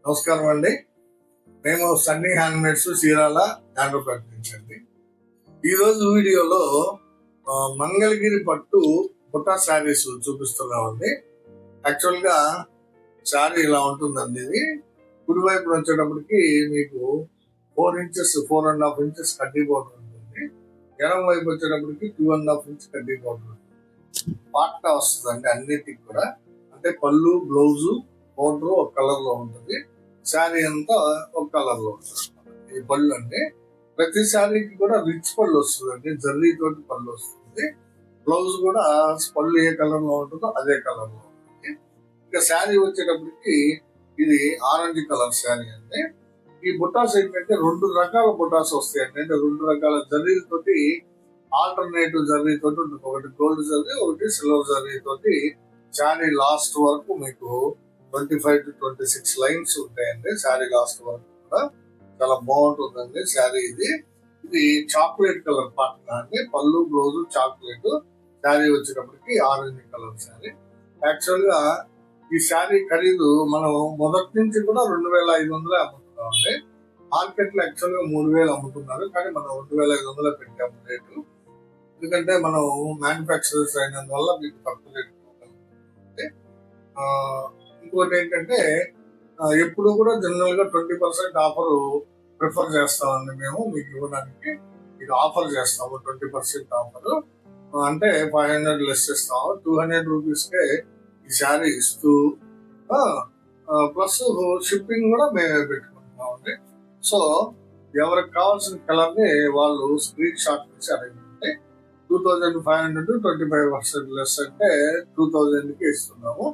నమస్కారం అండి. మేము సన్నీ హ్యాండ్మేడ్స్ చీరాల ఆంధ్రప్రదేశ్ నుంచి అండి. ఈరోజు వీడియోలో మంగళగిరి పట్టు బుట్టా శారీస్ చూపిస్తున్నామండి. యాక్చువల్గా శారీ ఇలా ఉంటుందండి. ఇది కుడివైపు వచ్చేటప్పటికి మీకు 4 ఇంచెస్ 4.5 ఇంచెస్ కడ్డీ బోర్డర్ ఉంటుంది. ఎడం వైపు వచ్చేటప్పటికి 2.5 ఇంచ్ కడ్డీ బోర్డర్ ఉంటుంది. పాట్కా వస్తుందండి అన్నిటికి కూడా. అంటే పళ్ళు, బ్లౌజు, బోర్డర్ ఒక కలర్ లో ఉంటుంది. శారీ అంతా ఒక కలర్ లో ఉంటుంది. ఈ పళ్ళు అంటే ప్రతి శారీకి కూడా రిచ్ పళ్ళు వస్తుందండి. జర్రీ తోటి పళ్ళు వస్తుంది. బ్లౌజ్ కూడా పళ్ళు ఏ కలర్ లో ఉంటుందో అదే కలర్ లో ఉంటుంది. ఇంకా శారీ వచ్చేటప్పటికి ఇది ఆరెంజ్ కలర్ శారీ అండి. ఈ బుట్టాస్ ఏంటంటే 2 రకాల బుట్టాస్ వస్తాయండి. అంటే 2 రకాల జర్రీలతోటి ఆల్టర్నేటివ్ జర్రీ తోటి ఉంటుంది. ఒకటి గోల్డ్ జర్రీ, ఒకటి సిల్వర్ జర్రీ తోటి శారీ లాస్ట్ వరకు మీకు 25 to 26 లైన్స్ ఉంటాయండి. శారీ లాస్ట్ వరకు కూడా చాలా బాగుంటుందండి శారీ. ఇది చాక్లెట్ కలర్ పాటన అండి. పళ్ళు, బ్లౌజ్ చాక్లెట్, శారీ వచ్చేటప్పటికి ఆరెంజ్ కలర్ శారీ. యాక్చువల్ గా ఈ శారీ ఖరీదు మనం మొదటి నుంచి కూడా 2,500 అమ్ముతున్నాం అండి. మార్కెట్ లో యాక్చువల్ గా 3,000 అమ్ముతున్నారు, కానీ మనం 2,500 పెట్టాము రేటు. ఎందుకంటే మనం మ్యానుఫ్యాక్చరర్స్ అయినందువల్ల మీకు తక్కువ రేటు. ఇంకోటి ఏంటంటే ఎప్పుడు కూడా జనరల్ గా 20% ఆఫర్ ప్రిఫర్ చేస్తామండి మేము మీకు ఇవ్వడానికి. ఇది ఆఫర్ చేస్తాము 20% ఆఫర్. అంటే 500 లెస్ ఇస్తాము. 200 రూపీస్కే ఈ శారీ ఇస్తూ ప్లస్ షిప్పింగ్ కూడా మేమే పెట్టుకుంటున్నామండి. సో ఎవరికి కావాల్సిన కలర్ ని వాళ్ళు స్క్రీన్ షాట్ తీసి అడగండి. 2,500 25% లెస్ అంటే 2,000 కి ఇస్తున్నాము.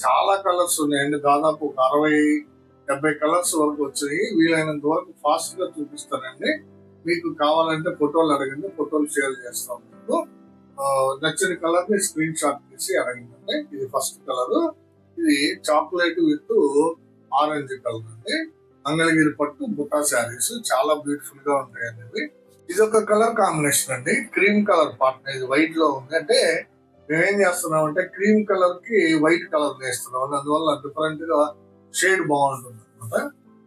చాలా కలర్స్ ఉన్నాయండి. దాదాపు 60-70 కలర్స్ వరకు వచ్చాయి. వీలైనంత వరకు ఫాస్ట్ గా చూపిస్తానండి. మీకు కావాలంటే ఫోటోలు అడగండి, ఫోటోలు షేర్ చేస్తాం. మీకు నచ్చిన కలర్ ని స్క్రీన్ షాట్ తీసి అడగండి. ఇది ఫస్ట్ కలర్. ఇది చాక్లెట్ విత్ ఆరెంజ్ కలర్ అండి. మంగళగిరి పట్టు బుట్టా శారీస్ చాలా బ్యూటిఫుల్ గా ఉంటాయండి. ఇది ఒక కలర్ కాంబినేషన్ అండి. క్రీమ్ కలర్ పార్ట్ ఇది వైట్ లో ఉంది. అంటే మేమేం చేస్తున్నాం అంటే క్రీమ్ కలర్ కి వైట్ కలర్ వేస్తున్నాం. అందువల్ల డిఫరెంట్ గా షేడ్ బాగుంటుంది అనమాట.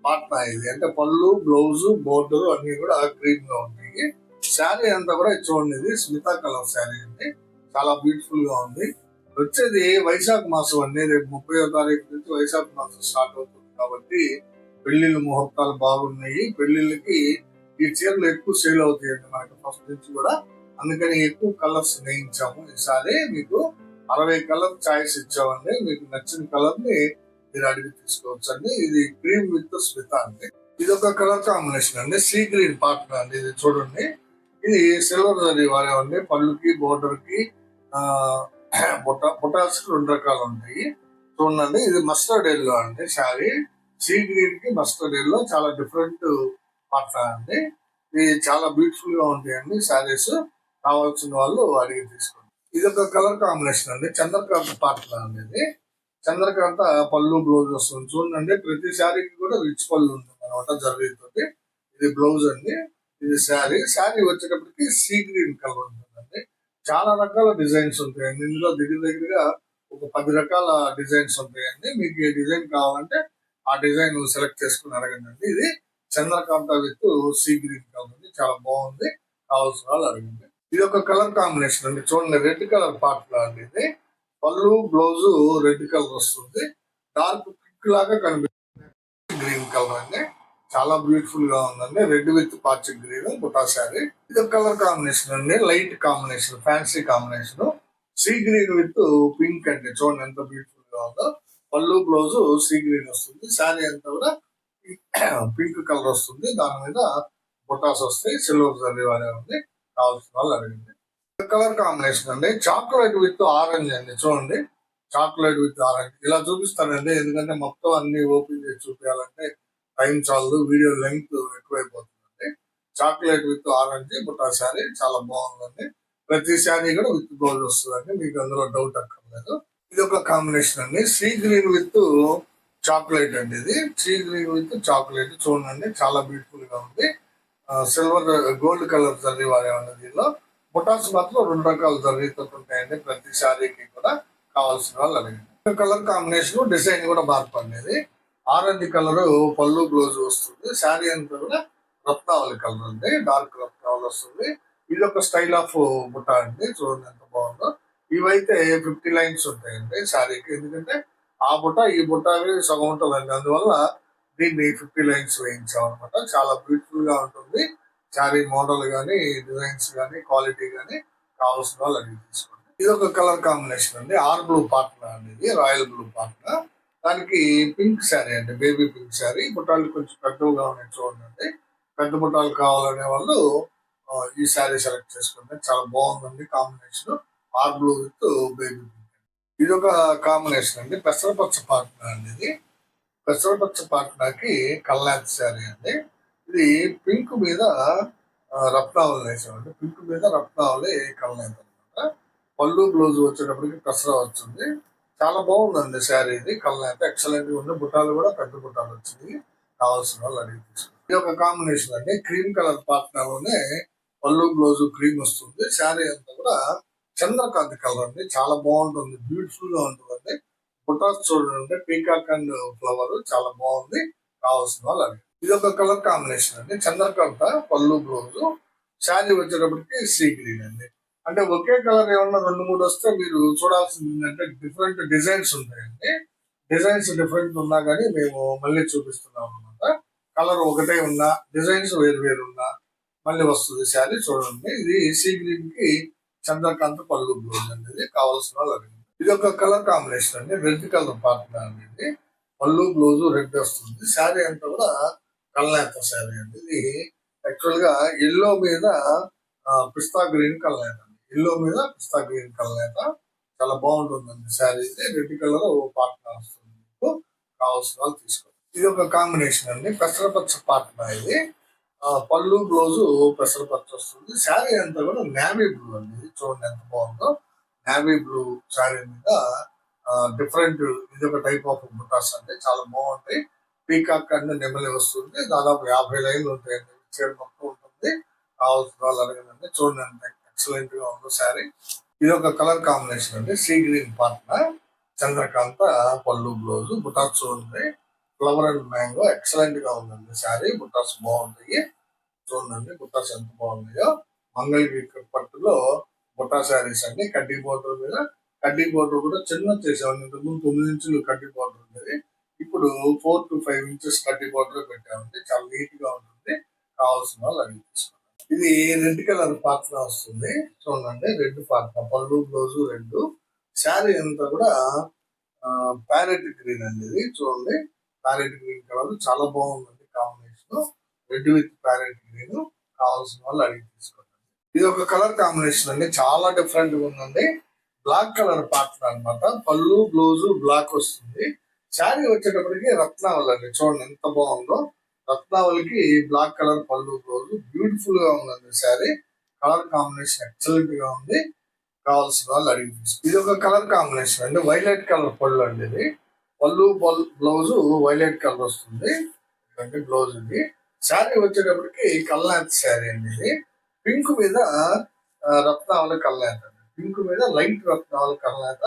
పాట్నా ఇది అంటే పళ్ళు, బ్లౌజ్, బోర్డర్ అన్ని కూడా క్రీమ్ గా ఉంటాయి. శారీ అంతా కూడా చూడండి, ఇది స్మితా కలర్ శారీ అండి. చాలా బ్యూటిఫుల్ గా ఉంది. వచ్చేది వైశాఖ మాసం అండి. రేపు 30వ తారీఖు నుంచి వైశాఖ మాసం స్టార్ట్ అవుతుంది కాబట్టి పెళ్లిళ్ళ ముహూర్తాలు బాగున్నాయి. పెళ్లిళ్ళకి ఈ చీరలు ఎక్కువ సేల్ అవుతాయండి మనకి ఫస్ట్ నుంచి కూడా. అందుకని ఎక్కువ కలర్స్ వేయించాము. ఈసారి మీకు 60 కలర్ చాయిస్ ఇచ్చామండి. మీకు నచ్చిన కలర్ ని మీరు అడిగి తీసుకోవచ్చు అండి. ఇది క్రీమ్ విత్ స్మిత అండి. ఇది ఒక కలర్ కాంబినేషన్ అండి. సీ గ్రీన్ పార్ట్నర్ అండి. ఇది చూడండి, ఇది సిల్వర్ జరీ వాడేవండి. పళ్ళుకి, బోర్డర్ కి, బుటాస్ 2 రకాలు ఉంటాయి. చూడండి, ఇది మస్టర్డ్ ఎల్లో అండి శారీ. సీ గ్రీన్ కి మస్టర్డ్ ఎల్లో చాలా డిఫరెంట్ పార్ట్నర్ అండి. ఇది చాలా బ్యూటిఫుల్ గా ఉంటాయండి శారీస్. కావాల్సిన వాళ్ళు అడిగి తీసుకోండి. ఇది ఒక కలర్ కాంబినేషన్ అండి. చంద్రకాంత పార్ట్నర్ అనేది. చంద్రకాంత పళ్ళు, బ్లౌజ్ వస్తుంది. చూడండి, ప్రతి శారీకి కూడా రిచ్ పళ్ళు ఉంటుంది అనమాట జర్రీతోటి. ఇది బ్లౌజ్ అండి, ఇది శారీ. శారీ వచ్చేటప్పటికి సీ గ్రీన్ కలర్ ఉంటుందండి. చాలా రకాల డిజైన్స్ ఉంటాయండి ఇందులో. దగ్గరగా ఒక 10 రకాల డిజైన్స్ ఉంటాయండి. మీకు ఏ డిజైన్ కావాలంటే ఆ డిజైన్ సెలెక్ట్ చేసుకుని అడగండి. ఇది Chandrakanta with sea green colour అండి. చాలా బాగుంది. కావాల్సిన వాళ్ళు అడగండి. ఇది ఒక కలర్ కాంబినేషన్ అండి. చూడండి, రెడ్ కలర్ పార్ట్ లో అండి. ఇది పళ్ళు, బ్లౌజ్ రెడ్ కలర్ వస్తుంది. డార్క్ పింక్ లాగా కనిపిస్తుంది. గ్రీన్ కలర్ అండి. చాలా బ్యూటిఫుల్ గా ఉందండి. రెడ్ విత్ పాచ్ గ్రీన్ బుటా శారీ. ఇది ఒక కలర్ కాంబినేషన్ అండి. Light combination, fancy combination. Sea green with pink అండి. చూడండి ఎంత బ్యూటిఫుల్ గా ఉందో. పళ్ళు, బ్లౌజ్ సీ గ్రీన్ వస్తుంది. శారీ అంతా కూడా పింక్ కలర్ వస్తుంది. దాని మీద బుటాస్ వస్తాయి. సిల్వర్ జరీ వాడే ఉంది. కావాల్సిన వాళ్ళు అడగండి. కలర్ కాంబినేషన్ అండి. చాక్లెట్ విత్ ఆరెంజ్ అండి. చూడండి, చాక్లెట్ విత్ ఆరెంజ్ ఇలా చూపిస్తానండి. ఎందుకంటే మొత్తం అన్ని ఓపెన్ చేసి చూపించాలంటే టైం చాలదు, వీడియో లెంగ్త్ ఎక్కువైపోతుందండి. చాక్లెట్ విత్ ఆరెంజ్ బుట్టా శారీ చాలా బాగుందండి. ప్రతి శారీ కూడా విత్ బ్లౌజ్ వస్తుందండి. మీకు అందులో డౌట్ అక్కర్లేదు. ఇది ఒక కాంబినేషన్ అండి. సీ గ్రీన్ విత్ చాక్లెట్ అండి. ఇది సీ గ్రీన్ విత్ చాక్లెట్ చూడండి, చాలా బ్యూటిఫుల్ గా ఉంది. సిల్వర్ గోల్డ్ కలర్ జర్రీ వాడేవాడి. దీనిలో బుటాస్ మాత్రం 2 రకాల జర్రీతో ఉంటాయండి. ప్రతి శారీకి కూడా కావాల్సిన వాళ్ళు అడిగింది. కలర్ కాంబినేషన్, డిజైన్ కూడా మార్పండి. ఆరెంజ్ కలర్ పళ్ళు బ్లౌజ్ వస్తుంది. శారీ అంతా కూడా రత్నావళి కలర్ అండి, డార్క్ రత్నావళి వస్తుంది. ఇది ఒక స్టైల్ ఆఫ్ బుట్ట అండి, చూడండి ఎంత బాగుందో. ఇవైతే 50 లైన్స్ ఉంటాయండి శారీకి, ఎందుకంటే ఆ బుట్ట ఈ బుట్ట సగం ఉంటుందండి, అందువల్ల దీన్ని 50 లైన్స్ వేయించాం అనమాట. చాలా బ్యూటిఫుల్ గా ఉంటుంది శారీ మోడల్ గానీ, డిజైన్స్ గానీ, క్వాలిటీ గానీ కావాల్సిన వాళ్ళు అడిగి తీసుకోండి. ఇది ఒక కలర్ కాంబినేషన్ అండి, ఆర్ బ్లూ పార్ట్నర్ అనేది, రాయల్ బ్లూ పార్ట్నర్. దానికి పింక్ శారీ అండి, బేబీ పింక్ శారీ. బుట్టాలు కొంచెం పెద్దగా ఉన్నాయి చూడండి, పెద్ద బుట్టాలు కావాలనే వాళ్ళు ఈ శారీ సెలెక్ట్ చేసుకోండి. చాలా బాగుందండి combination, or blue with baby pink. ఇది ఒక కాంబినేషన్ అండి, పెసరపచ్చ పార్ట్నర్ అండి. ఇది పెసరపచ్చ పాట్నాకి కల్లాత్ శారీ అండి. ఇది పింక్ మీద రత్నావళి వేసామండి, పింక్ మీద రత్నావళి కల్లాత్ అనమాట. పళ్ళు బ్లౌజ్ వచ్చేటప్పటికి పెసర వచ్చింది. చాలా బాగుందండి శారీ, ఇది కల్లాత్ ఎక్సలెంట్ గా ఉంది. బుట్టాలు కూడా పెద్ద బుట్టాలు వచ్చింది, కావాల్సిన వాళ్ళు అడిగి తీసుకుంటారు. ఇది ఒక కాంబినేషన్ అండి, క్రీమ్ కలర్ పాట్నాలోనే లోనే పళ్ళు బ్లౌజ్ క్రీమ్ వస్తుంది. శారీ అంతా కూడా చంద్రకాంతి కలర్ అండి, చాలా బాగుంటుంది, బ్యూటిఫుల్ గా ఉంటుందండి. బుటాస్ చూడండి, పీకాక్ అండ్ ఫ్లవర్ చాలా బాగుంది, కావాల్సిన వాళ్ళు అది. ఇది ఒక కలర్ కాంబినేషన్ అండి, చంద్రకాంత పళ్ళు బ్లౌజ్. శారీ వచ్చేటప్పటికి సీ గ్రీన్ అండి. అంటే ఒకే కలర్ ఏమన్నా 2-3 వస్తే మీరు చూడాల్సింది ఏంటంటే డిఫరెంట్ డిజైన్స్ ఉంటాయండి. డిజైన్స్ డిఫరెంట్ ఉన్నా కానీ మేము మళ్ళీ చూపిస్తున్నాం అనమాట. కలర్ ఒకటే ఉన్నా, డిజైన్స్ వేరు వేరు ఉన్నా మళ్ళీ వస్తుంది శారీ. చూడండి, ఇది సీ గ్రీన్ కి చంద్రకాంత పళ్ళు బ్లౌజ్ అండి, ఇది కావాల్సిన వాళ్ళు అడిగింది. ఇది ఒక కలర్ కాంబినేషన్ అండి, రెడ్ కలర్ పార్ట్నర్ అనేది, పళ్ళు బ్లౌజ్ రెడ్ వస్తుంది. శారీ అంతా కూడా కల్నేత శారీ అండి. ఇది యాక్చువల్ గా ఎల్లో మీద పిస్తా గ్రీన్ కల్నేత అండి, ఎల్లో మీద పిస్తా గ్రీన్ కల్నేత చాలా బాగుంటుందండి శారీ. ఇది రెడ్ కలర్ పార్ట్నర్ వస్తుంది, మీకు కావాల్సిన వాళ్ళు తీసుకోండి. ఇది ఒక కాంబినేషన్ అండి, పెసరపచ్చ పార్ట్నర్ ఇది. పళ్ళు బ్లౌజ్ పెసరపచ్చ వస్తుంది. శారీ అంతా కూడా నేవీ బ్లూ అండి, చూడండి ఎంత బాగుందో. నేవీ బ్లూ శారీ మీద డిఫరెంట్, ఇది ఒక టైప్ ఆఫ్ బుటాస్ అండి, చాలా బాగుంటాయి. పీకాక్ అండ్ నెమలి వస్తుంది, దాదాపు 50 లైన్లు ఉంటాయండి, చీర మొత్తం ఉంటుంది, కావాల్సిన వాళ్ళు అడగదండి. చూడండి ఎక్సలెంట్ గా ఉంది శారీ. ఇది ఒక కలర్ కాంబినేషన్ అండి, సీ గ్రీన్ పార్ట్నర్ చంద్రకాంత పళ్ళు బ్లౌజ్. బుటాస్ చూడండి, ఫ్లవర్ అండ్ మ్యాంగో ఎక్సలెంట్ గా ఉందండి శారీ. బుటాస్ బాగుంటాయి, చూడండి బుటాస్ ఎంత బాగున్నాయో. మంగళగిరి పట్టులో బుటా శారీస్ అండి, కడ్డీ బోర్డర్ మీద. కడ్డీ బోర్డర్ కూడా చిన్న చేసాము, ఇంతకుముందు 9 ఇంచులు కడ్డీ బోర్డర్ ఉండేది, ఇప్పుడు 4 to 5 ఇంచెస్ కడ్డీ బోర్డర్ పెట్టామండి. చాలా నీట్ గా ఉంటుంది, కావాల్సిన వాళ్ళు అడిగి తీసుకోండి. ఇది రెడ్ కలర్ పాత్ర వస్తుంది, చూడండి రెడ్ పాత్ర, పళ్ళు బ్లౌజ్ రెడ్. శారీ అంతా కూడా ప్యారెట్ గ్రీన్ అండి, ఇది చూడండి ప్యారెట్ గ్రీన్ కలర్ చాలా బాగుందండి combination, red with parrot green. కావాల్సిన వాళ్ళు అడిగి తీసుకోండి. ఇది ఒక కలర్ కాంబినేషన్ అండి, చాలా డిఫరెంట్ గా ఉందండి. బ్లాక్ కలర్ పార్ట్నర్ అనమాట, పళ్ళు బ్లౌజ్ బ్లాక్ వస్తుంది. శారీ వచ్చేటప్పటికి రత్నావళి అండి, చూడండి ఎంత బాగుందో. రత్నావళికి బ్లాక్ కలర్ పళ్ళు బ్లౌజ్, బ్యూటిఫుల్ గా ఉందండి శారీ. కలర్ కాంబినేషన్ ఎక్సలెంట్ గా ఉంది, కావాల్సిన వాళ్ళు అడిగి తీసుకోండి. ఇది ఒక కలర్ కాంబినేషన్ అండి, వైలెట్ కలర్ పళ్ళు అండి. ఇది పళ్ళు బ్లౌజ్ వైలెట్ కలర్ వస్తుంది, బ్లౌజ్ ఇది. శారీ వచ్చేటప్పటికి కల్నాథ్ శారీ అండి, ఇది పింక్ మీద రత్నావళి కల్నాథ్ అండి, పింక్ మీద లైట్ రత్నావళి కల్నాథ.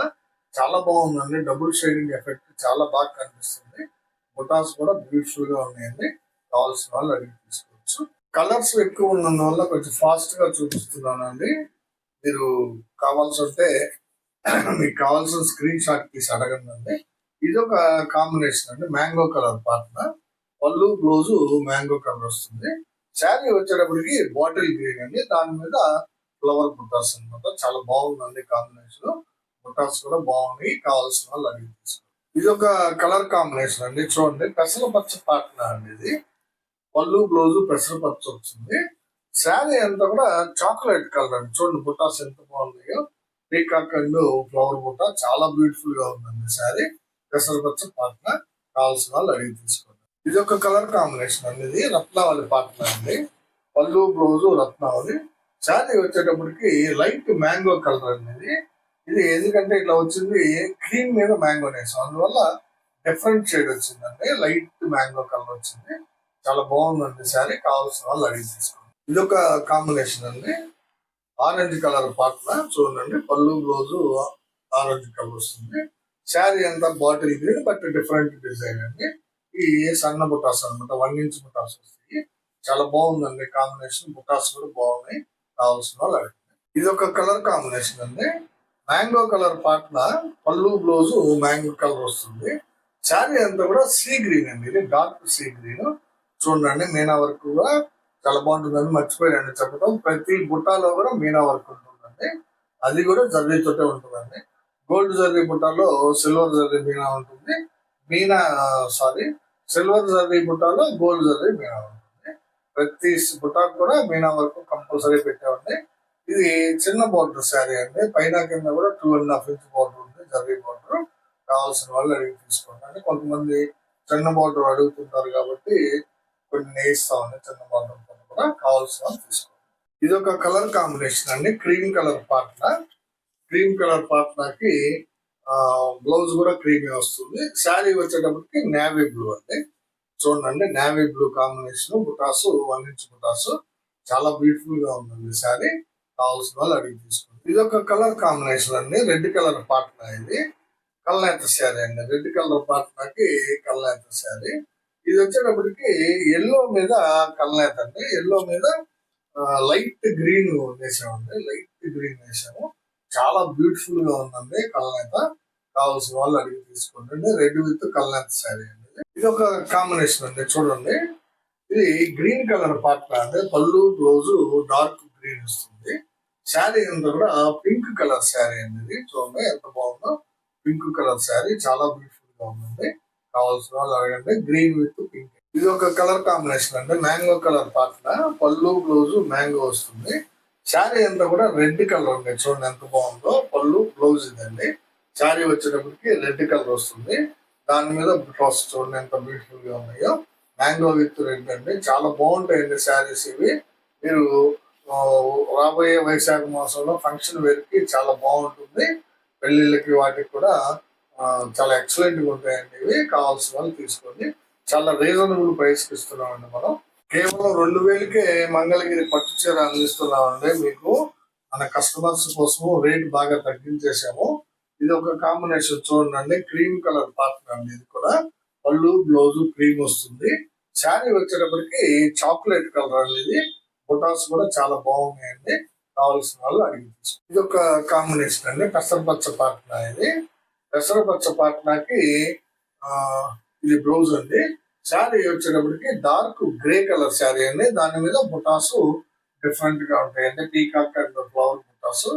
చాలా బాగుందండి, డబుల్ షేడింగ్ ఎఫెక్ట్ చాలా బాగా కనిపిస్తుంది. బుటాస్ కూడా బ్యూటిఫుల్ గా ఉన్నాయండి, కావాల్సిన వాళ్ళు అడిగి తీసుకోవచ్చు. కలర్స్ ఎక్కువ ఉన్నందువల్ల కొంచెం ఫాస్ట్ గా చూపిస్తున్నానండి. మీరు కావాల్సి ఉంటే మీకు కావాల్సిన స్క్రీన్ షాట్ తీసి అడగండి. ఇది ఒక కాంబినేషన్ అండి, మ్యాంగో కలర్ పార్ట్నర్, పళ్ళు బ్లౌజ్ మ్యాంగో కలర్ వస్తుంది. శారీ వచ్చేటప్పటికి బాటిల్ గ్రీన్ అండి, దాని మీద ఫ్లవర్ బుటాస్ అనమాట. చాలా బాగుందండి కాంబినేషన్, బుటాస్ కూడా బాగున్నాయి, కావాల్సిన వాళ్ళు అడిగి తీసుకోండి. ఇది ఒక కలర్ కాంబినేషన్ అండి, చూడండి పెసరపచ్చ పార్ట్నర్ అండి. ఇది పళ్ళు బ్లౌజ్ పెసరపచ్చ వచ్చింది. శారీ అంతా కూడా చాక్లెట్ కలర్ అండి, చూడండి బుటాస్ ఎంత బాగున్నాయో. పీకాక్ అండ్ ఫ్లవర్ బుట్ట చాలా బ్యూటిఫుల్ గా ఉందండి శారీ. పెసరపచ్చ పార్ట్నర్, కావాల్సిన వాళ్ళు అడిగి తీసుకోండి. ఇది ఒక కలర్ కాంబినేషన్ అండి, ఇది రత్నావళి పార్ట్నర్ అండి, పళ్ళు బ్లౌజ్ రత్నావళి. శారీ వచ్చేటప్పటికి లైట్ మ్యాంగో కలర్ అండి. ఇది ఎందుకంటే ఇట్లా వచ్చింది, క్రీమ్ మీద మ్యాంగో వేసాం, అందువల్ల డిఫరెంట్ షేడ్ వచ్చిందండి, లైట్ మ్యాంగో కలర్ వచ్చింది. చాలా బాగుందండి శారీ, కావాల్సిన వాళ్ళు అడిగి తీసుకోండి. ఇది ఒక కాంబినేషన్ అండి, ఆరెంజ్ కలర్ పార్ట్నర్, చూడండి పళ్ళు బ్లౌజ్ ఆరెంజ్ కలర్ వస్తుంది. శారీ అంతా bottle green but different design అండి, ఈ సన్న బుటాస్ అనమాట, 1 ఇంచ్ బుటాస్ వస్తాయి. చాలా బాగుందండి కాంబినేషన్, బుటాస్ కూడా బాగున్నాయి. కావాల్సిన వాళ్ళు అడగండి. ఇది ఒక కలర్ కాంబినేషన్ అండి. మ్యాంగో కలర్ పాటల పళ్ళు బ్లౌజ్ మ్యాంగో కలర్ వస్తుంది. శారీ అంతా కూడా సీ గ్రీన్ అండి, ఇది డార్క్ సీ గ్రీన్. చూడండి మీనా వర్క్ కూడా చాలా బాగుంటుందండి. మర్చిపోయానండి చెప్పడం, ప్రతి బుట్టాలో కూడా మీనా వర్క్ ఉంటుందండి. అది కూడా జర్రీతోటే ఉంటుందండి. గోల్డ్ జర్రీ బుట్టాలో సిల్వర్ జర్రీ మీనా ఉంటుంది. మీనా సారీ సిల్వర్ జర్రీ బుట్టాలో గోల్డ్ జర్రీ మీనా ఉంటుంది. ప్రతి బుట్టాకు కూడా మీనా వర్క్ కంపల్సరీ పెట్టామండి. ఇది చిన్న బోర్డర్ శారీ అండి, పైన కింద కూడా 2.5 ఇంచ్ బోర్డర్ ఉంది, జర్రీ బోర్డర్. కావాల్సిన వాళ్ళు అడిగి తీసుకోండి. అంటే కొంతమంది చిన్న బోర్డర్ అడుగుతుంటారు కాబట్టి కొన్ని నేయిస్తామండి, చిన్న బోర్డర్ కూడా కావాల్సిన వాళ్ళు తీసుకోండి. ఇది ఒక కలర్ కాంబినేషన్ అండి, క్రీమ్ కలర్ పాట్ల. క్రీమ్ కలర్ పాట్లకి బ్లౌజ్ కూడా క్రీమీ వస్తుంది. శారీ వచ్చేటప్పటికి నేవీ బ్లూ అండి. చూడండి నేవీ బ్లూ కాంబినేషన్, బుటాసు 1 ఇంచ్ బుటాసు. చాలా బ్యూటిఫుల్ గా ఉందండి శారీ. కావాల్సిన వాళ్ళు అడిగి తీసుకోండి. ఇది ఒక కలర్ కాంబినేషన్ అండి, రెడ్ కలర్ పాట్నా. ఇది కల్నేత శారీ అండి, రెడ్ కలర్ పాట్నాకి కల్నేత శారీ. ఇది వచ్చేటప్పటికి ఎల్లో మీద కల్నేత అండి, ఎల్లో మీద లైట్ గ్రీన్ వేసామండి, లైట్ గ్రీన్ వేసాము. చాలా బ్యూటిఫుల్ గా ఉందండి కల్నేత. కావాల్సిన వాళ్ళు అడిగి తీసుకోండి. రెడ్ విత్ కల్నేత శారీ అండి. ఇది ఒక కాంబినేషన్ అండి, చూడండి. ఇది గ్రీన్ కలర్ పాట్నా అంటే పళ్ళు బ్లౌజ్ డార్క్ గ్రీన్ వస్తుంది. శారీ అంతా కూడా పింక్ కలర్ శారీ అండి. చూడండి ఎంత బాగుందో, పింక్ కలర్ శారీ చాలా బ్యూటిఫుల్ గా ఉందండి. కావాల్సిన వాళ్ళు అడగండి. Green with pink. ఇది ఒక కలర్ కాంబినేషన్ అండి, మ్యాంగో కలర్ పాటల పళ్ళు బ్లౌజ్ మ్యాంగో వస్తుంది. శారీ అంతా కూడా రెడ్ కలర్ ఉంది. చూడండి ఎంత బాగుందో, పళ్ళు బ్లౌజ్ ఇదండి. శారీ వచ్చేటప్పటికి రెడ్ కలర్ వస్తుంది. దాని మీద బ్లౌజ్ చూడండి ఎంత బ్యూటిఫుల్ గా ఉన్నాయో. మ్యాంగో విత్ రెడ్ అండి, చాలా బాగుంటాయండి శారీస్ ఇవి. మీరు రాబోయే వైశాఖ మాసంలో ఫంక్షన్ వేర్ కి చాలా బాగుంటుంది. పెళ్లిళ్ళకి వాటికి కూడా చాలా ఎక్సలెంట్ గా ఉంటాయండి ఇవి. కావాల్సిన వాళ్ళు తీసుకోండి. చాలా రీజనబుల్ ప్రైస్ కి ఇస్తున్నామండి మనం. కేవలం 2000కే మంగళగిరి పట్టు చీర అందిస్తున్నామండి మీకు. మన కస్టమర్స్ కోసం రేట్ బాగా తగ్గించేసాము. ఇది ఒక కాంబినేషన్ చూడండి, క్రీమ్ కలర్ పార్ట్ అండి. ఇది కూడా పళ్ళు బ్లౌజ్ క్రీమ్ వస్తుంది. శారీ వచ్చేటప్పటికి చాక్లెట్ కలర్ అండి. ఇది ఫొటోస్ కూడా చాలా బాగున్నాయండి. కావాల్సిన వాళ్ళు అడిగి తీసుకోండి. ఇది ఒక కాంబినేషన్ అండి, పెసరపచ్చ పాట్నా. ఇది పెసరపచ్చ పాట్నాకి ఇది బ్లౌజ్ అండి. శారీ వచ్చేటప్పటికి డార్క్ గ్రే కలర్ శారీ అండి. దాని మీద బుటాసు డిఫరెంట్ గా ఉంటాయండి, పీకాక్ అండ్ ఫ్లవర్ బుటాసు.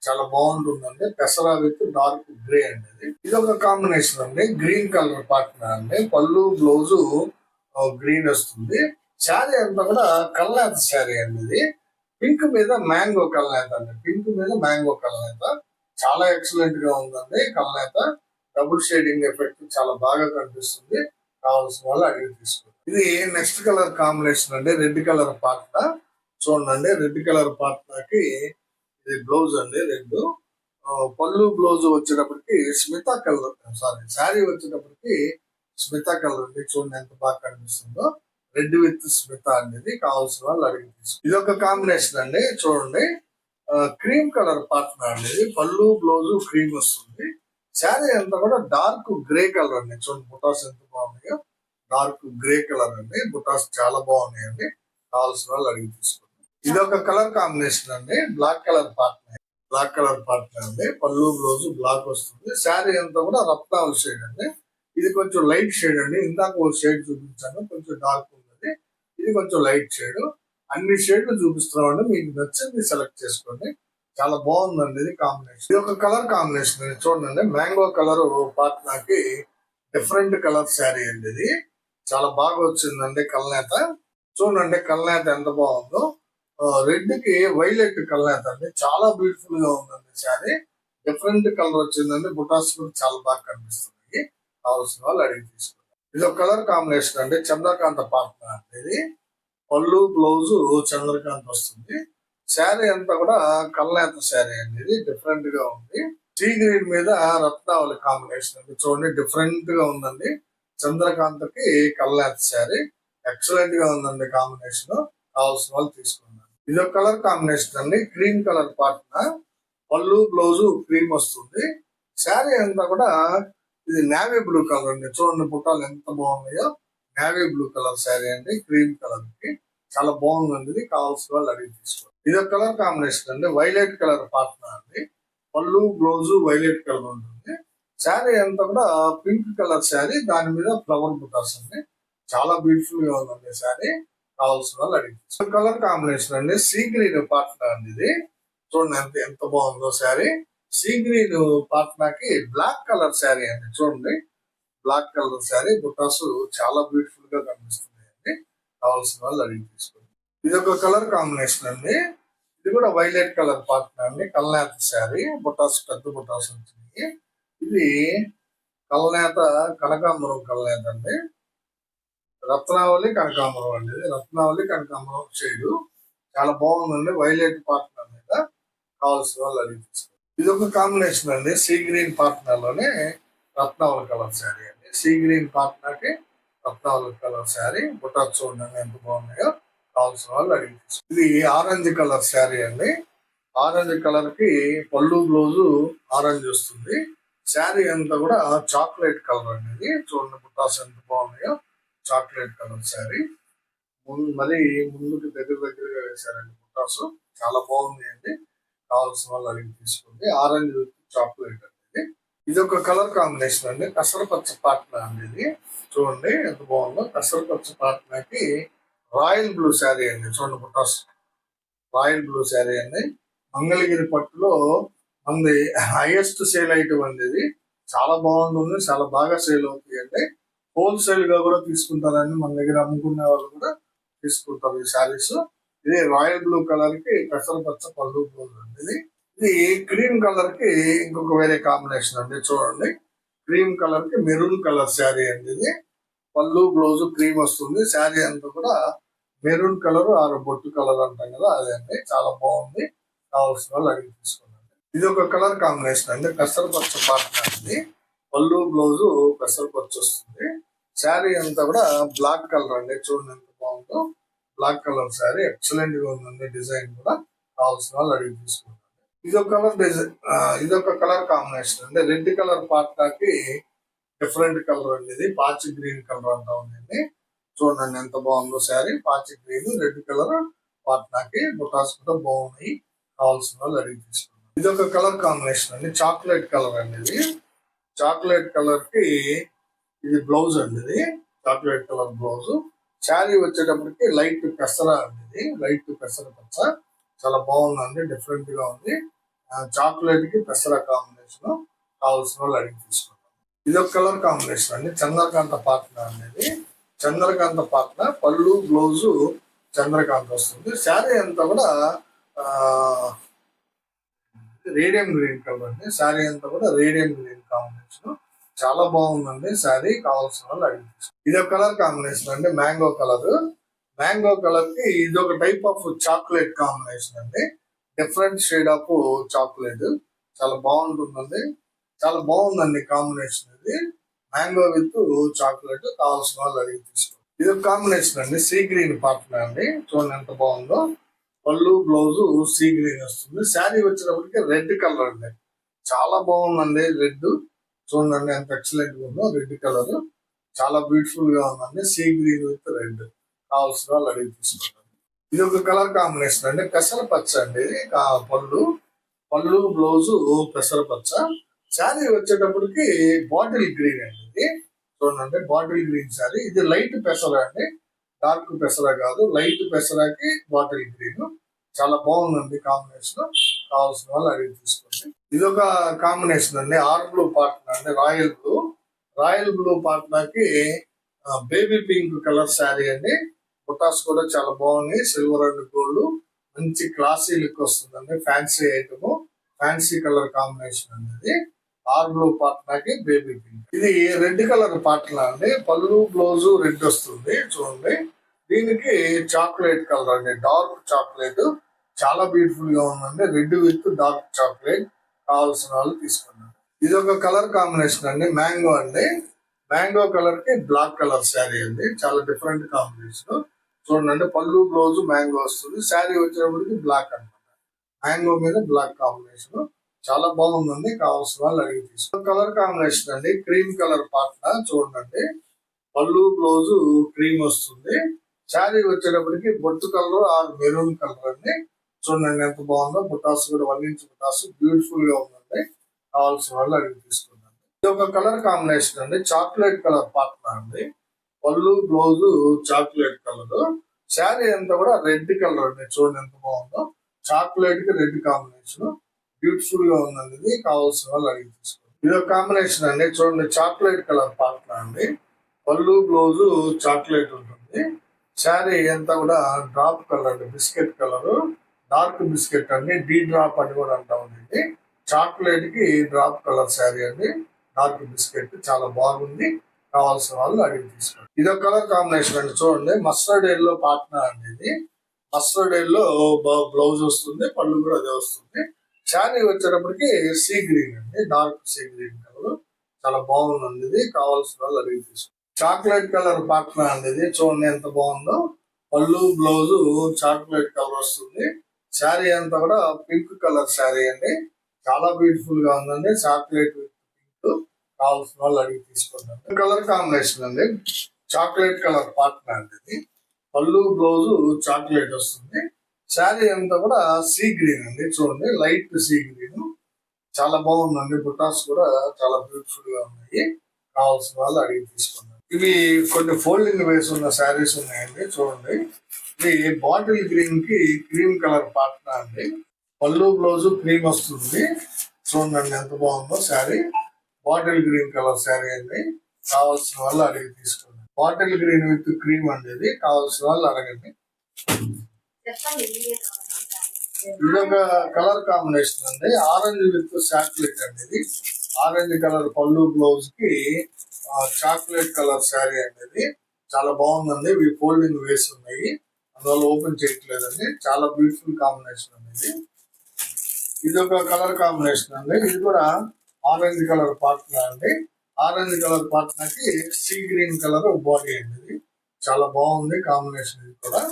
చాలా బాగుంటుందండి. పెసర విత్ డార్క్ గ్రే అండి. ఇది ఒక కాంబినేషన్ అండి, గ్రీన్ కలర్ పాట్నా అండి. పళ్ళు బ్లౌజ్ గ్రీన్ వస్తుంది. శారీ అంతా కూడా కల్నేత శారీ అండి. ఇది పింక్ మీద మ్యాంగో కల్నేత అండి, పింక్ మీద మ్యాంగో కల్నేత. చాలా ఎక్సలెంట్ గా ఉందండి కల్నేత. డబుల్ షేడింగ్ ఎఫెక్ట్ చాలా బాగా కనిపిస్తుంది. కావాల్సిన వాళ్ళు అడిగి తీసుకోండి. ఇది నెక్స్ట్ కలర్ కాంబినేషన్ అండి, రెడ్ కలర్ పాట్నా. చూడండి రెడ్ కలర్ పాట్నాకి ఇది బ్లౌజ్ అండి, రెడ్. పళ్ళు బ్లౌజ్ వచ్చేటప్పటికి స్మితా కలర్, సారీ శారీ వచ్చేటప్పటికి స్మితా కలర్ అండి. చూడండి ఎంత బాగా కనిపిస్తుందో, రెడ్ విత్ స్మిత అనేది. కావాల్సిన వాళ్ళు అడిగి తీసుకోండి. ఇది ఒక కాంబినేషన్ అండి, చూడండి క్రీమ్ కలర్ పార్ట్నర్ అనేది. పళ్ళు బ్లౌజ్ క్రీమ్ వస్తుంది. శారీ అంతా కూడా డార్క్ గ్రే కలర్ అండి. చూడండి బుటాస్ ఎంత బాగున్నాయో, డార్క్ గ్రే కలర్ అండి. బుటాస్ చాలా బాగున్నాయండి. కావాల్సిన వాళ్ళు అడిగి తీసుకోండి. ఇది ఒక కలర్ కాంబినేషన్ అండి, black colour partner. Black colour partner అండి, పళ్ళు బ్లౌజ్ బ్లాక్ వస్తుంది. శారీ అంతా కూడా రత్నాల షేడ్ అండి. ఇది కొంచెం లైట్ షేడ్ అండి. ఇందాక ఒక షేడ్ చూపించాను, కొంచెం డార్క్ ఉన్నది. ఇది కొంచెం లైట్ షేడ్. అన్ని షేడ్లు చూపిస్తున్నామండి, మీకు నచ్చింది సెలెక్ట్ చేసుకోండి. చాలా బాగుందండి ఇది కాంబినేషన్. ఇది ఒక కలర్ కాంబినేషన్ అండి, చూడండి మ్యాంగో కలర్ పాట్నాకి డిఫరెంట్ కలర్ శారీ అండి. ఇది చాలా బాగా వచ్చిందండి కల్నేత. చూడండి కల్నేత ఎంత బాగుందో. రెడ్ కి వైలెట్ కల్నేత అండి, చాలా బ్యూటిఫుల్ గా ఉందండి శారీ. డిఫరెంట్ కలర్ వచ్చిందండి. బుటాస్ కూడా చాలా బాగా కనిపిస్తుంది. కావాల్సిన వాళ్ళు అడిగి తీసుకోండి. ఇది ఒక కలర్ కాంబినేషన్ అండి, చంద్రకాంత పాట్నా అండి. ఇది పళ్ళు బ్లౌజ్ చంద్రకాంత్ వస్తుంది. శారీ అంతా కూడా కల్నేత శారీ అండి. ఇది డిఫరెంట్ గా ఉంది. సీ గ్రీన్ మీద రత్నావళి కాంబినేషన్ అండి. చూడండి డిఫరెంట్ గా ఉందండి. చంద్రకాంత్ కి కల్నేత శారీ ఎక్సలెంట్ గా ఉందండి కాంబినేషన్. కావాల్సిన వాళ్ళు తీసుకున్నారు. ఇది ఒక కలర్ కాంబినేషన్ అండి, క్రీమ్ కలర్ పాట్నా. పళ్ళు బ్లౌజ్ క్రీమ్ వస్తుంది. శారీ అంతా కూడా ఇది నేవీ బ్లూ కలర్ అండి. చూడండి బుట్టాలు ఎంత బాగున్నాయో. నేవీ బ్లూ కలర్ శారీ అండి, క్రీమ్ కలర్ కి చాలా బాగుందండి. ఇది కావాల్సిన వాళ్ళు అడిగి తీసుకోండి. ఇది ఒక కలర్ కాంబినేషన్ అండి, వైలెట్ కలర్ పార్ట్నర్ అండి. పళ్ళు బ్లౌజ్ వైలెట్ కలర్ ఉంటుంది. శారీ అంతా కూడా పింక్ కలర్ శారీ, దాని మీద ఫ్లవర్ బుటాస్ అండి. చాలా బ్యూటిఫుల్ గా ఉందండి శారీ. కావాల్సిన వాళ్ళు అడిగి కలర్ కాంబినేషన్ అండి, సీ గ్రీన్ పార్ట్నర్ అండి. ఇది చూడండి ఎంత బాగుందో శారీ. సీ గ్రీన్ పార్ట్నర్కి బ్లాక్ కలర్ శారీ అండి. చూడండి బ్లాక్ కలర్ శారీ, బుటాస్ చాలా బ్యూటిఫుల్ గా కనిపిస్తుంది అండి. కావాల్సిన వాళ్ళు అడిగి తీసుకోండి. ఇది ఒక కలర్ కాంబినేషన్ అండి. ఇది కూడా వైలెట్ కలర్ పార్ట్నర్ అండి. కల్నేత శారీ, బుటాస్ పెద్ద బుటాస్ వచ్చింది. ఇది కల్నేత కనకాంబరం కల్నేత అండి. రత్నావళి కనకాంబరం అండి. రత్నావళి కనకాంబరం షేడు చాలా బాగుందండి. వైలెట్ పార్ట్నర్ మీద కావాల్సిన వాళ్ళు అడిగి తీసుకోండి. ఇది ఒక కాంబినేషన్ అండి, సీ గ్రీన్ పార్ట్నర్ లోనే రత్నావళి కలర్ శారీ అండి. సీ గ్రీన్ పార్ట్నర్ కి రత్నావళి కలర్ శారీ, బుటాస్ చూడండి ఎంత బాగున్నాయో. కావాల్సిన వాళ్ళు అడిగి తీసుకోండి. ఇది ఆరెంజ్ కలర్ శారీ అండి. ఆరెంజ్ కలర్ కి పళ్ళు బ్లౌజు ఆరెంజ్ వస్తుంది. శారీ అంతా కూడా చాక్లెట్ కలర్ అండి. చూడండి బుటాస్ ఎంత బాగున్నాయో. చాక్లెట్ కలర్ శారీ మరి ముందుకు దగ్గరగా వేశారండి బుటాస్. చాలా బాగుంది అండి. కావాల్సిన వాళ్ళు అడిగి తీసుకోండి. ఆరెంజ్ చాక్లెట్ అనేది. ఇది ఒక కలర్ కాంబినేషన్ అండి, కసరపచ్చ పాట్నా అండి. ఇది చూడండి ఎంత బాగుందో. కసరపచ్చ పాట్నాకి రాయల్ బ్లూ శారీ అండి. చూడండి బుటాస్ రాయల్ బ్లూ శారీ అండి. మంగళగిరి పట్టులో మనది హైయెస్ట్ సేల్ ఐటమ్ అండి. ఇది చాలా బాగుంటుంది, చాలా బాగా సేల్ అవుతుంది అండి. హోల్సేల్ గా కూడా తీసుకుంటారండి, మన దగ్గర అమ్ముకునే వాళ్ళు కూడా తీసుకుంటారు ఈ శారీస్. ఇది రాయల్ బ్లూ కలర్ కి పెసరపచ్చ పళ్ళు బ్లౌజ్ అండి. ఇది క్రీమ్ కలర్ కి ఇంకొక వేరే కాంబినేషన్ అండి. చూడండి క్రీమ్ కలర్ కి మెరూన్ కలర్ శారీ అండి. ఇది పళ్ళు బ్లౌజ్ క్రీమ్ వస్తుంది. శారీ అంతా కూడా మెరూన్ కలర్ ఆరు బొట్టు కలర్ అంటాం కదా, అదే అండి. చాలా బాగుంది. కావాల్సిన వాళ్ళు అడిగి తీసుకోండి. ఇది ఒక కలర్ కాంబినేషన్ అండి, పెసరపచ్చ పార్ట్నర్ అండి. పళ్ళు బ్లౌజ్ పెసరపచ్చ వస్తుంది. శారీ అంతా కూడా బ్లాక్ కలర్ అండి. చూడండి ఎంత బాగుందో. బ్లాక్ కలర్ శారీ ఎక్సలెంట్ గా ఉందండి. డిజైన్ కూడా కావాల్సిన వాళ్ళు అడిగి తీసుకుంటారు. ఇదొక కలర్ డిజైన్, ఇదొక కలర్ కాంబినేషన్ అండి. రెడ్ కలర్ పార్ట్నాకి డిఫరెంట్ కలర్ అండి. ఇది పాచి గ్రీన్ కలర్ అంటా ఉందండి. చూడండి ఎంత బాగుందో శారీ. పాచి గ్రీన్ రెడ్ కలర్ పార్ట్నాకి బుటాస్ కూడా బాగున్నాయి. కావాల్సిన వాళ్ళు అడిగి తీసుకుంటారు. ఇదొక కలర్ కాంబినేషన్ అండి, చాక్లెట్ కలర్ అండి. ఇది చాక్లెట్ కలర్ కి ఇది బ్లౌజ్ అండి. ఇది చాక్లెట్ కలర్ బ్లౌజ్. శారీ వచ్చేటప్పటికి లైట్ పెసర అండి. ఇది లైట్ పెసర పచ్చ చాలా బాగుందండి. డిఫరెంట్ గా ఉంది. చాక్లెట్ కి పెసర కాంబినేషన్. కావాల్సిన వాళ్ళు అడిగి తీసుకుంటాం. ఇది ఒక కలర్ కాంబినేషన్ అండి, చంద్రకాంత పాత్ర అనేది. చంద్రకాంత పాత్ర పళ్ళు బ్లౌజ్ చంద్రకాంత వస్తుంది. శారీ అంతా కూడా రేడియం గ్రీన్ కలర్ అండి. శారీ అంతా కూడా రేడియం గ్రీన్ కాంబినేషన్. చాలా బాగుందండి శారీ. కావాల్సిన వాళ్ళు అడిగి ఇది ఒక కలర్ కాంబినేషన్ అండి, మ్యాంగో కలర్. మ్యాంగో కలర్ కి ఇది ఒక టైప్ ఆఫ్ చాక్లెట్ కాంబినేషన్ అండి. డిఫరెంట్ షేడ్ ఆఫ్ చాక్లెట్ చాలా బాగుంటుందండి. చాలా బాగుందండి కాంబినేషన్. ఇది మ్యాంగో విత్ చాక్లెట్. కావాల్సిన వాళ్ళు అడిగి తీసుకోండి. ఇది ఒక కాంబినేషన్ అండి, సీ గ్రీన్ పార్ట్నర్ అండి. చూడండి ఎంత బాగుందో. పళ్ళు బ్లౌజ్ సీ గ్రీన్ వస్తుంది. శారీ వచ్చినప్పటికీ రెడ్ కలర్ అండి. చాలా బాగుందండి రెడ్. చూడండి ఎంత ఎక్సలెంట్ గా ఉందో. రెడ్ కలర్ చాలా బ్యూటిఫుల్ గా ఉందండి. See green with red. కావాల్సిన వాళ్ళు అడిగి తీసుకుంటారు. ఇది ఒక కలర్ కాంబినేషన్ అండి, పెసర పచ్చ అండి. పళ్ళు బ్లౌజ్ పెసర పచ్చ. శారీ వచ్చేటప్పటికి బాటిల్ గ్రీన్ అండి. ఇది చూడండి బాటిల్ గ్రీన్ శారీ. ఇది లైట్ పెసర అండి, డార్క్ పెసర కాదు. లైట్ పెసరకి బాటిల్ గ్రీన్. చాలా బాగుందండి కాంబినేషన్. కావాల్సిన వాళ్ళు అడిగి తీసుకోండి. ఇది ఒక కాంబినేషన్ అండి, ఆర్ బ్లూ పార్ట్నర్ అండి, రాయల్ బ్లూ. రాయల్ బ్లూ పార్ట్నర్కి బేబీ పింక్ కలర్ శారీ అండి. బుటాస్ కూడా చాలా బాగున్నాయి. సిల్వర్ అండ్ గోల్డ్ మంచి క్లాసీ లుక్ వస్తుందండి. Fancy item, fancy colour combination అండి. ఆర్ బ్లూ పార్ట్నర్కి బేబీ పింక్. ఇది రెడ్ కలర్ పార్ట్నర్ అండి. పళ్ళు బ్లౌజ్ రెడ్ వస్తుంది. చూడండి దీనికి చాక్లెట్ కలర్ అండి, డార్క్ చాక్లెట్. చాలా బ్యూటిఫుల్ గా ఉందండి. Red with dark chocolate. కావాల్సిన వాళ్ళు తీసుకున్నారు. ఇది ఒక కలర్ కాంబినేషన్ అండి, మ్యాంగో అండి. మ్యాంగో కలర్ కి బ్లాక్ కలర్ శారీ అండి. చాలా డిఫరెంట్ కాంబినేషన్. చూడండి పళ్ళు బ్లౌజ్ మ్యాంగో వస్తుంది. శారీ వచ్చేటప్పటికి బ్లాక్ అనమాట. మ్యాంగో మీద బ్లాక్ కాంబినేషన్. చాలా బాగుందండి. కావాల్సిన వాళ్ళు అడిగి తీసుకో. కలర్ కాంబినేషన్ అండి, క్రీమ్ కలర్ పార్ట్న చూడండి. పళ్ళు బ్లౌజ్ క్రీమ్ వస్తుంది. శారీ వచ్చేటప్పటికి బొట్టు కలర్ ఆర్ మెరూన్ కలర్ అండి. చూడండి ఎంత బాగుందో. బుటాస్ కూడా 1 ఇంచ్ బుటాస్ బ్యూటిఫుల్ గా ఉందండి. కావాల్సిన వాళ్ళు అడిగి తీసుకుందండి. ఇది ఒక కలర్ కాంబినేషన్ అండి, చాక్లెట్ కలర్ పార్ట్న అండి. పళ్ళు బ్లౌజ్ చాక్లెట్ కలర్. శారీ అంతా కూడా రెడ్ కలర్ అండి. చూడండి ఎంత బాగుందో. చాక్లెట్ కి రెడ్ కాంబినేషన్ బ్యూటిఫుల్ గా ఉందండి. ఇది కావాల్సిన వాళ్ళు అడిగి తీసుకోండి. ఇది ఒక కాంబినేషన్ అండి. చూడండి చాక్లెట్ కలర్ పార్ట్న అండి. పళ్ళు బ్లౌజ్ చాక్లెట్ ఉంటుంది. శారీ అంతా కూడా డ్రాప్ కలర్ అండి, బిస్కెట్ కలర్, డార్క్ బిస్కెట్ అండి. డీ డ్రాప్ అని కూడా అంటా ఉంది. చాక్లెట్ కి డ్రాప్ కలర్ శారీ అండి, డార్క్ బిస్కెట్ చాలా బాగుంది. కావాల్సిన వాళ్ళు అడిగి తీసుకోండి. ఇదొక కలర్ కాంబినేషన్ అండి. చూడండి మస్టర్డ్ ఎల్లో పార్ట్నర్ అండి. ఇది మస్టర్డ్ ఎల్లో బ్లౌజ్ వస్తుంది, పళ్ళు కూడా అదే వస్తుంది. శారీ వచ్చేటప్పటికి సీ గ్రీన్ అండి, డార్క్ సీ గ్రీన్ కలర్ చాలా బాగుందండి. ఇది కావాల్సిన వాళ్ళు అడిగి తీసుకోండి. చాక్లెట్ కలర్ పార్ట్నర్ అండి. ఇది చూడండి ఎంత బాగుందో. పళ్ళు బ్లౌజ్ చాక్లెట్ కలర్ వస్తుంది. శారీ అంతా కూడా పింక్ కలర్ శారీ అండి, చాలా బ్యూటిఫుల్ గా ఉందండి. Chocolate pink. కావాల్సిన వాళ్ళు అడిగి తీసుకోండి. కలర్ కాంబినేషన్ అండి, చాక్లెట్ కలర్ పార్ట్నర్ అండి. ఇది పళ్ళు బ్లౌజ్ చాక్లెట్ వస్తుంది. శారీ అంతా కూడా సీ గ్రీన్ అండి. చూడండి లైట్ సీ గ్రీన్ చాలా బాగుందండి. బుటాస్ కూడా చాలా బ్యూటిఫుల్ గా ఉన్నాయి. కావాల్సిన వాళ్ళు అడిగి తీసుకున్నారు. ఇవి కొన్ని ఫోల్డింగ్ వేసి ఉన్న శారీస్ ఉన్నాయండి. చూడండి ఇది బాటిల్ గ్రీన్ కి క్రీమ్ కలర్ పార్ట్నర్ అండి. పళ్ళు బ్లౌజ్ క్రీమ్ వస్తుంది. చూడండి ఎంత బాగుందో sari. Bottle green colour sari అండి. కావాల్సిన వాళ్ళు అడిగి తీసుకోండి. బాటిల్ గ్రీన్ విత్ క్రీమ్ అండి. ఇది కావాల్సిన వాళ్ళు అడగండి. ఇదొక కలర్ కాంబినేషన్ అండి, ఆరెంజ్ విత్ చాక్లెట్ అండి. ఇది ఆరెంజ్ కలర్ పళ్ళు బ్లౌజ్ కి చాక్లెట్ కలర్ శారీ అండి. ఇది చాలా బాగుందండి. ఇవి ఫోల్డింగ్ వేసి ఉన్నాయి, అందువల్ల ఓపెన్ చేయట్లేదండి. చాలా బ్యూటిఫుల్ కాంబినేషన్ అండి. ఇది ఒక కలర్ కాంబినేషన్ అండి. ఇది కూడా ఆరెంజ్ కలర్ పార్ట్నర్ అండి. ఆరెంజ్ కలర్ పార్ట్నర్ కి సీ గ్రీన్ కలర్ బాడీ అండి. ఇది చాలా బాగుంది కాంబినేషన్. ఇది కూడా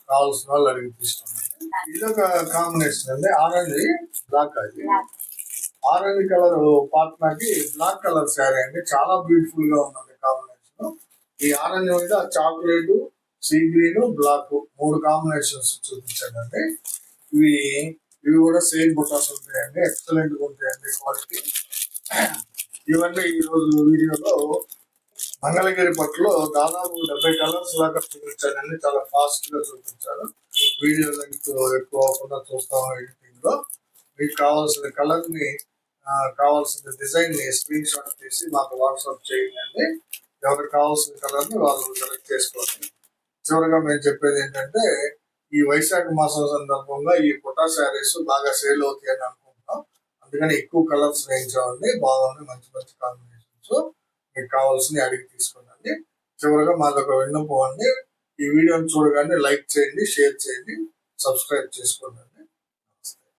కావాల్సిన వాళ్ళు అడిగి తీసుకోండి. ఇది ఒక కాంబినేషన్ అండి, ఆరెంజ్ బ్లాక్. అది ఆరెంజ్ కలర్ పార్ట్నర్ కి బ్లాక్ కలర్ శారీ అండి, చాలా బ్యూటిఫుల్ గా ఉందండి కాంబినేషన్. ఈ ఆరెంజ్ మీద chocolate, sea green, black 3 combinations చూపించానండి. ఇవి ఇవి కూడా సేమ్ బుటాస్ ఉంటాయండి, ఎక్సలెంట్ గా ఉంటాయండి క్వాలిటీ. ఇవన్నీ ఈ రోజు వీడియోలో మంగళగిరి పట్టులో దాదాపు 70 కలర్స్ లాగా చూపించానండి. చాలా ఫాస్ట్ గా చూపించాను. వీడియో లెంగ్త్ ఎక్కువ అవ్వకుండా చూస్తాము ఎడిటింగ్ లో. మీకు కావాల్సిన కలర్ ని, కావాల్సిన డిజైన్ ని స్క్రీన్ షాట్ తీసి మాకు వాట్సాప్ చేయండి. ఎవరికి కావాల్సిన కలర్ ని వాళ్ళు సెలెక్ట్ చేసుకోండి. చివరిగా మేము చెప్పేది ఏంటంటే, ఈ వైశాఖ మాసం సందర్భంగా ఈ పుటా శారీస్ బాగా సేల్ అవుతాయని అనుకుంటున్నాం. అందుకని ఎక్కువ కలర్స్ వేయించామండి. బాగుంది, మంచి మంచి కాంబినేషన్స్. మీకు కావాల్సిన అడిగి తీసుకోండి. చివరిగా మాదొక విన్నపం అండి, ఈ వీడియోని చూడగానే లైక్ చేయండి, షేర్ చేయండి, సబ్స్క్రైబ్ చేసుకోండి.